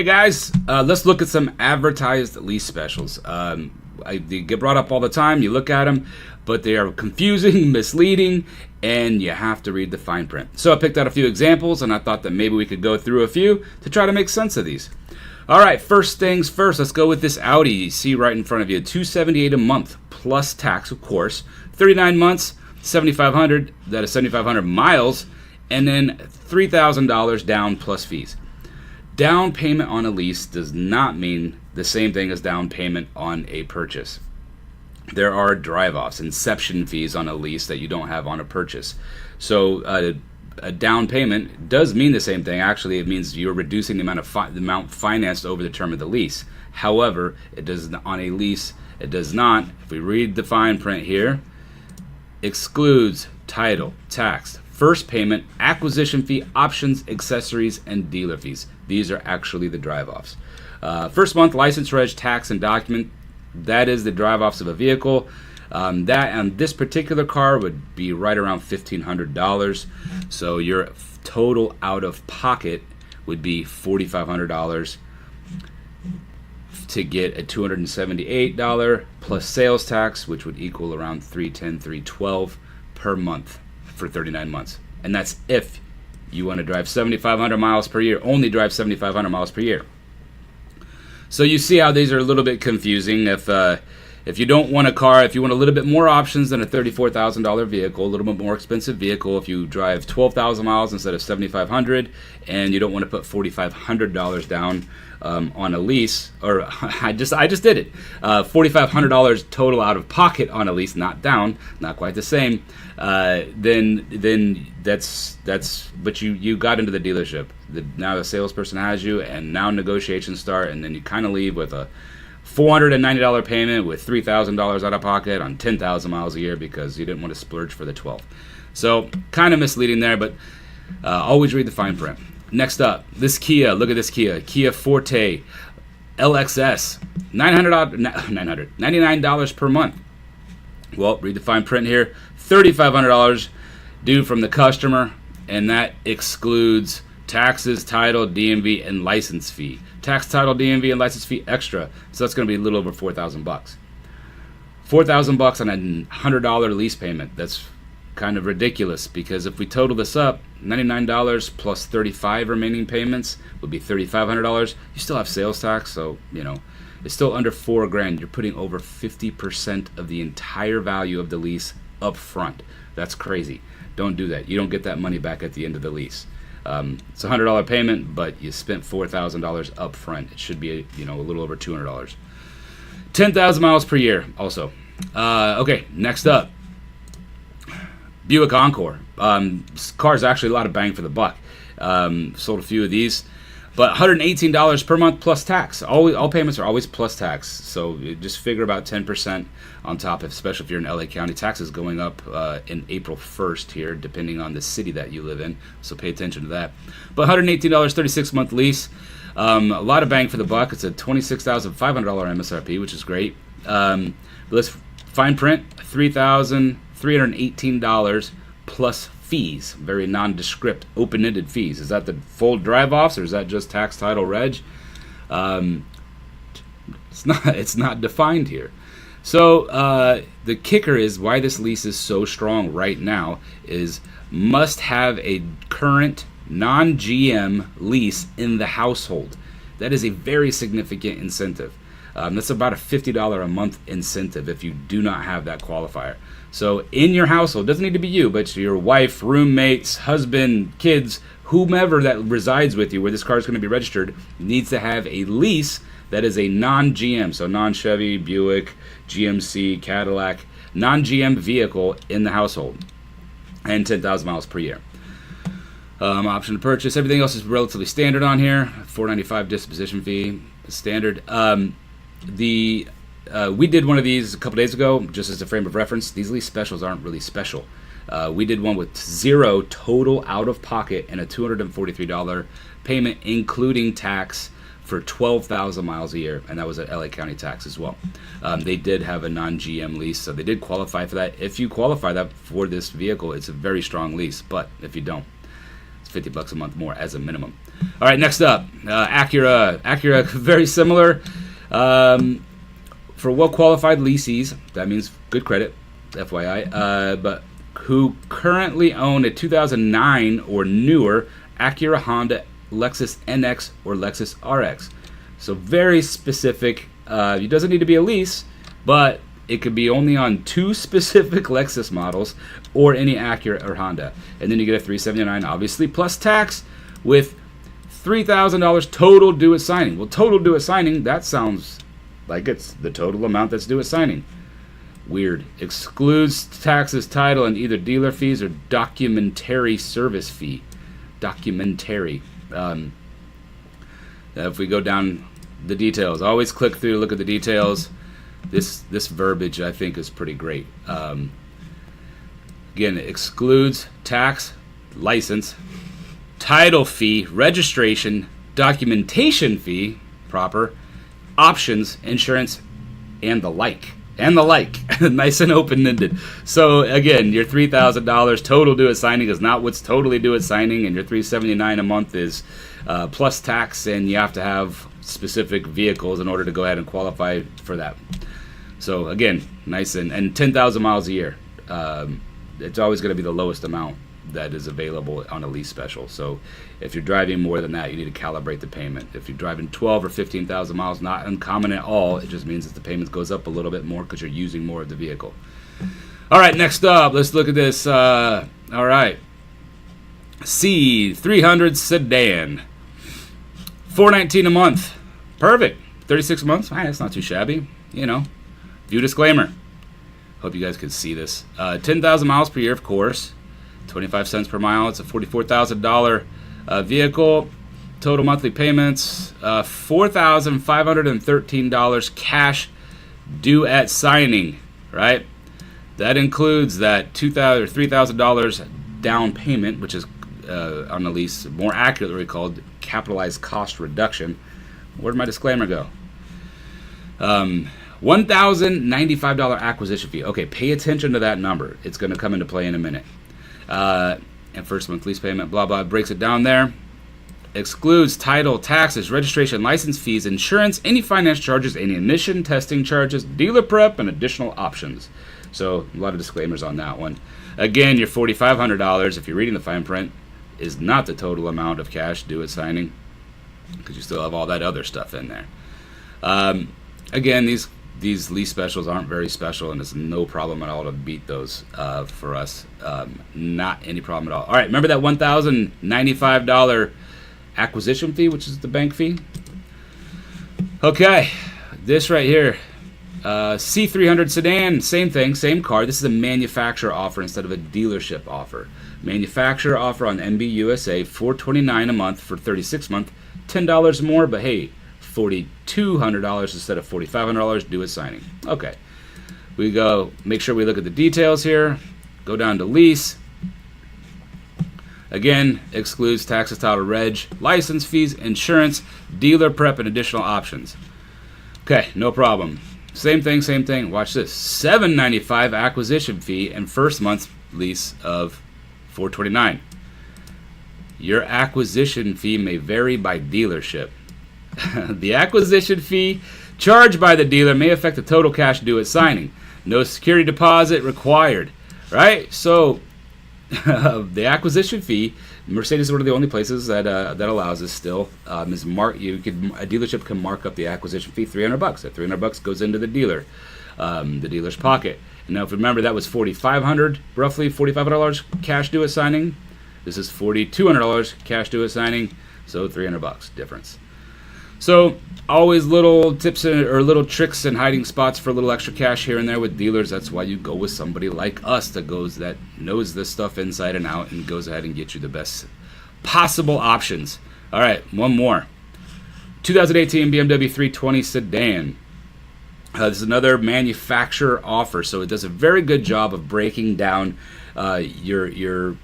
Hey guys, let's look at some advertised lease specials. They get brought up all the time. You look at them, but they are confusing, misleading, and you have to read the fine print. So I picked out a few examples, and I thought that maybe we could go through a few to try to make sense of these. All right, first things first, let's go with this Audi. You see right in front of you, $278 a month plus tax, of course. 39 months, $7,500. That is 7,500 miles, and then $3,000 down plus fees. Down payment on a lease does not mean the same thing as down payment on a purchase. There are drive-offs, inception fees on a lease that you don't have on a purchase. So a down payment does mean the same thing. Actually, it means you're reducing the amount financed over the term of the lease. However, it does on a lease. It does not. If we read the fine print here, excludes title, tax, first payment, acquisition fee, options, accessories, and dealer fees. These are actually the drive-offs. First month, license, reg, tax, and document. That is the drive-offs of a vehicle. That on this particular car would be right around $1,500. So your total out of pocket would be $4,500 to get a $278 plus sales tax, which would equal around $310, $312 per month for 39 months. And that's if you want to drive 7,500 miles per year, only drive 7,500 miles per year. So you see how these are a little bit confusing. If you don't want a car, if you want a little bit more options than a $34,000 vehicle, a little bit more expensive vehicle, if you drive 12,000 miles instead of 7,500, and you don't want to put $4,500 down on a lease, or I just did it, $4,500 total out of pocket on a lease, not down, not quite the same. Then that's but you got into the dealership. Now the salesperson has you, and now negotiations start, and then you kind of leave with a $490 payment with $3,000 out of pocket on 10,000 miles a year because you didn't want to splurge for the 12. So kind of misleading there, but always read the fine print. Next up, this Kia. Look at this Kia Forte LXS, $99 per month. Well, read the fine print here. $3,500 due from the customer, and that excludes taxes, title, DMV, and license fee. Tax, title, DMV, and license fee extra. So that's going to be a little over $4,000. $4,000 on a $100 lease payment. That's kind of ridiculous because if we total this up, $99 plus 35 remaining payments would be $3,500. You still have sales tax, so it's still under $4,000. You're putting over 50% of the entire value of the lease up front. That's crazy. Don't do that. You don't get that money back at the end of the lease. It's a $100 payment, but you spent $4,000 up front. It should be a little over $200. 10,000 miles per year also. Okay, next up, Buick Encore. This car is actually a lot of bang for the buck. Sold a few of these, but $118 per month plus tax. All payments are always plus tax, so you just figure about 10% on top, especially if you're in LA County. Taxes going up in April 1st here, depending on the city that you live in, so pay attention to that. But $118, 36-month lease. A lot of bang for the buck. It's a $26,500 MSRP, which is great. Let's fine print, $3,318 plus fees. Very nondescript, open-ended fees. Is that the full drive-offs, or is that just tax, title, reg? It's not defined here. So the kicker is why this lease is so strong right now is must have a current non-GM lease in the household. That is a very significant incentive. That's about a $50 a month incentive if you do not have that qualifier. So in your household, doesn't need to be you, but your wife, roommates, husband, kids, whomever that resides with you where this car is going to be registered needs to have a lease that is a non-GM, so non-Chevy, Buick, GMC, Cadillac, non-GM vehicle in the household, and 10,000 miles per year. Option to purchase. Everything else is relatively standard on here. $495 disposition fee, standard. We did one of these a couple days ago, just as a frame of reference. These lease specials aren't really special. We did one with zero total out of pocket and a $243 payment, including tax, for 12,000 miles a year, and that was at LA County tax as well. They did have a non-GM lease, so they did qualify for that. If you qualify that for this vehicle, it's a very strong lease, but if you don't, it's $50 a month more as a minimum. All right, next up, Acura. Acura, very similar. For well-qualified lessees, that means good credit, FYI, but who currently own a 2009 or newer Acura, Honda, Lexus NX, or Lexus RX. So very specific. It doesn't need to be a lease, but it could be only on 2 specific Lexus models or any Acura or Honda. And then you get a $379, obviously, plus tax with $3,000 total due at signing. Well, total due at signing, that sounds like it's the total amount that's due at signing. Weird. Excludes taxes, title, and either dealer fees or documentary service fee. Documentary. If we go down the details, always click through to look at the details. This verbiage, I think, is pretty great. Again, it excludes tax, license, title fee, registration, documentation fee, proper, options, insurance, and the like. Nice and open-ended. So again, your $3,000 total due at signing is not what's totally due at signing, and your $379 a month is plus tax, and you have to have specific vehicles in order to go ahead and qualify for that. So again, nice and 10,000 miles a year. It's always going to be the lowest amount that is available on a lease special. So if you're driving more than that, you need to calibrate the payment. If you're driving 12 or 15,000 miles, not uncommon at all. It just means that the payment goes up a little bit more because you're using more of the vehicle. All right, next up, let's look at this. All right, C300 sedan, $419 a month. Perfect. 36 months. That's not too shabby. You know, view disclaimer. Hope you guys can see this. 10,000 miles per year, of course. 25 cents per mile. It's a $44,000 vehicle. Total monthly payments, $4,513 cash due at signing, right? That includes that $2,000 or $3,000 down payment, which is on the lease, more accurately called capitalized cost reduction. Where'd my disclaimer go? $1,095 acquisition fee. Okay, pay attention to that number. It's going to come into play in a minute. And first month lease payment, blah, blah, breaks it down there. Excludes title, taxes, registration, license fees, insurance, any finance charges, any emission testing charges, dealer prep, and additional options. So a lot of disclaimers on that one. Again, your $4,500, if you're reading the fine print, is not the total amount of cash due at signing, because you still have all that other stuff in there. Again, these lease specials aren't very special, and it's no problem at all to beat those for us. Not any problem at all. All right, remember that $1,095 acquisition fee, which is the bank fee? Okay, this right here, C300 sedan, same thing, same car. This is a manufacturer offer instead of a dealership offer. Manufacturer offer on MB USA, $429 a month for 36 months, $10 more, but hey, $4,200 instead of $4,500 due at signing. Okay, we go, make sure we look at the details here. Go down to lease. Again, excludes taxes, title, reg, license fees, insurance, dealer prep, and additional options. Okay, no problem. Same thing. Watch this. $795 acquisition fee and first month's lease of $429. Your acquisition fee may vary by dealership. The acquisition fee charged by the dealer may affect the total cash due at signing. No security deposit required, right? So the acquisition fee, Mercedes is one of the only places that allows this still. A dealership can mark up the acquisition fee $300. That $300 goes into the dealer's pocket. And now, if you remember, that was $4,500, roughly $4,500 cash due at signing. This is $4,200 cash due at signing, so $300 difference. So always little tips or little tricks and hiding spots for a little extra cash here and there with dealers. That's why you go with somebody like us that knows this stuff inside and out and goes ahead and gets you the best possible options. All right, one more. 2018 BMW 320 sedan. This is another manufacturer offer, so it does a very good job of breaking down your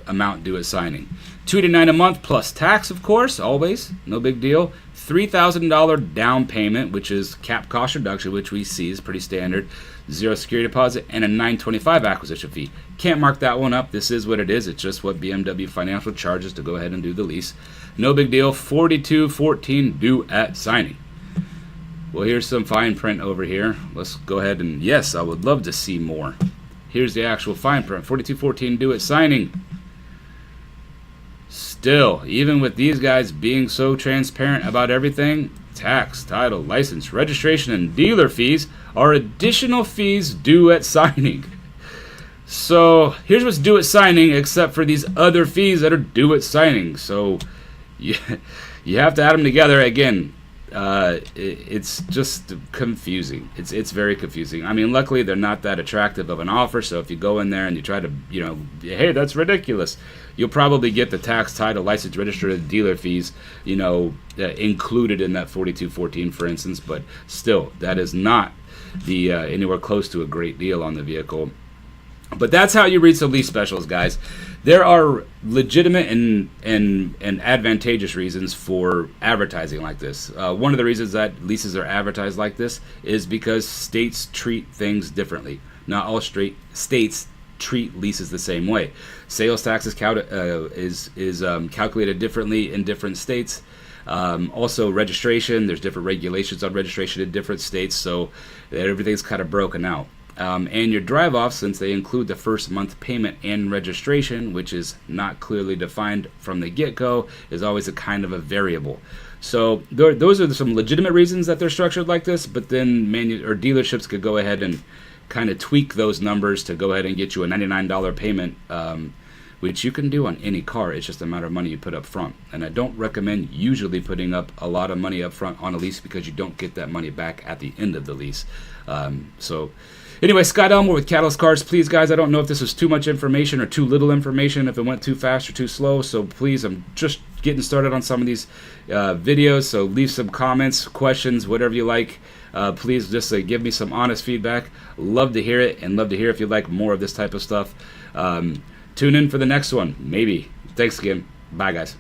amount due at signing. $289 a month plus tax, of course, always, no big deal. $3,000 down payment, which is cap cost reduction, which we see is pretty standard, 0 security deposit, and a $925 acquisition fee. Can't mark that one up. This is what it is. It's just what BMW Financial charges to go ahead and do the lease. No big deal. $42.14 due at signing. Well, here's some fine print over here. Let's go ahead and, yes, I would love to see more. Here's the actual fine print. $42.14 due at signing. Still, even with these guys being so transparent about everything, tax, title, license, registration, and dealer fees are additional fees due at signing. So here's what's due at signing, except for these other fees that are due at signing. So you have to add them together. Again, it's just confusing. It's very confusing. I mean, luckily they're not that attractive of an offer. So if you go in there and you try to, hey, that's ridiculous, you'll probably get the tax, title, license, registered dealer fees, included in that $42.14, for instance. But still, that is not the anywhere close to a great deal on the vehicle. But that's how you read some lease specials, guys. There are legitimate and advantageous reasons for advertising like this. One of the reasons that leases are advertised like this is because states treat things differently. Not all states treat leases the same way. Sales tax is calculated differently in different states. Also, registration, there's different regulations on registration in different states, so everything's kind of broken out. And your drive-off, since they include the first month payment and registration, which is not clearly defined from the get-go, is always a kind of a variable. So those are some legitimate reasons that they're structured like this, but then dealerships could go ahead and kind of tweak those numbers to go ahead and get you a $99 payment, which you can do on any car. It's just a matter of money you put up front. And I don't recommend usually putting up a lot of money up front on a lease because you don't get that money back at the end of the lease. Anyway, Scott Elmore with Catalyst Cars. Please, guys, I don't know if this was too much information or too little information, if it went too fast or too slow. So please, I'm just getting started on some of these videos. So leave some comments, questions, whatever you like. Please just give me some honest feedback. Love to hear it, and love to hear if you'd like more of this type of stuff. Tune in for the next one, maybe. Thanks again. Bye, guys.